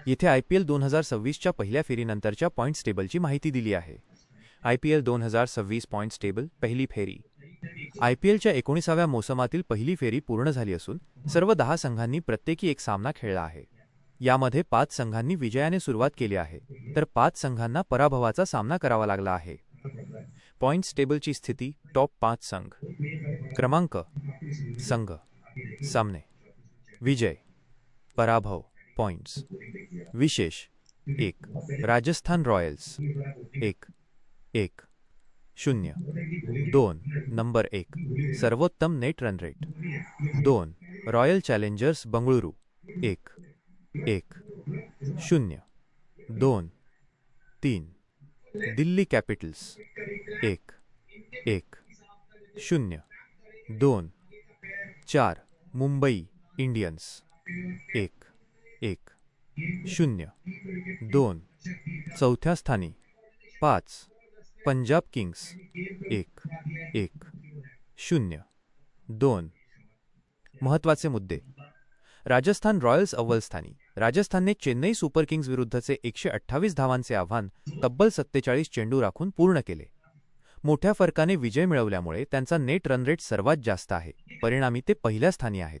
येथे IPL 2026च्या पहिल्या फेरीनंतरच्या points टेबलची माहिती दिली आहे. IPL 2026 पॉइंट्स टेबल पहिली फेरी. IPLच्या 19व्या मोसमातील पहिली फेरी पूर्ण झाली असून सर्व 10 संघांनी प्रत्येकी एक सामना खेळला आहे. यामध्ये 5 संघांनी विजयाने सुरुवात केली आहे, तर 5 संघांना पराभवाचा सामना करावा लागला आहे. पॉइंट्स टेबलची स्थिती. टॉप 5 संघ. क्रमांक. संघ. सामने. विजय. पराभव. पॉइंट्स. विशेष. 1. राजस्थान रॉयल्स. 1-1. 0. 2. नंबर 1. सर्वोत्तम net run rate. 2. Royal challengers Bengaluru. 1-1. 0. 2. 3. Delhi Capitals. 1-1. 0. 2. 4. Mumbai Indians. 1-1. 0. 2. चौथ्या स्थानी. 5. पंजाब किंग्स. 1-1. 0. 2. महत्त्वाचे मुद्दे. राजस्थान रॉयल्स अव्वल स्थानी. राजस्थानने चेन्नई सुपर किंग्स विरुद्धचे 128 धावांचे आव्हान तब्बल 47 चेंडू राखून पूर्ण केले. मोठ्या फरकाने विजय मिळवल्यामुळे त्यांचा नेट रन रेट सर्वात जास्त आहे, परिणामी ते पहिल्या स्थानी आहेत.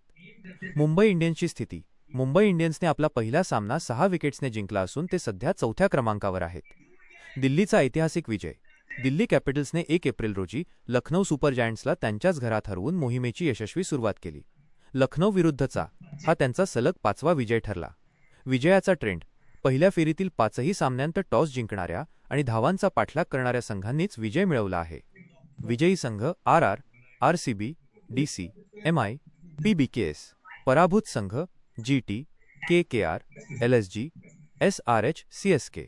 मुंबई इंडियन्सची स्थिती. मुंबई इंडियन्सने आपला पहिला सामना 6 विकेट्सने जिंकला असून ते सध्या चौथ्या क्रमांकावर आहेत. दिल्लीचा ऐतिहासिक विजय. दिल्ली कॅपिटल्सने 1 एप्रिल रोजी लखनौ सुपर जायंट्सला त्यांच्याच घरात हरवून मोहिमेची यशस्वी सुरुवात केली. लखनौ विरुद्धचा हा त्यांचा सलग 5वा विजय ठरला. विजयाचा ट्रेंड. पहिल्या फेरीतील 5ही सामन्यांत टॉस जिंकणाऱ्या आणि धावांचा पाठलाग करणाऱ्या संघांनीच विजय मिळवला आहे. विजयी संघ RR, RCB, DC, MI, PBKS. पराभूत संघ GT, KKR, LSG, SRH, CSK.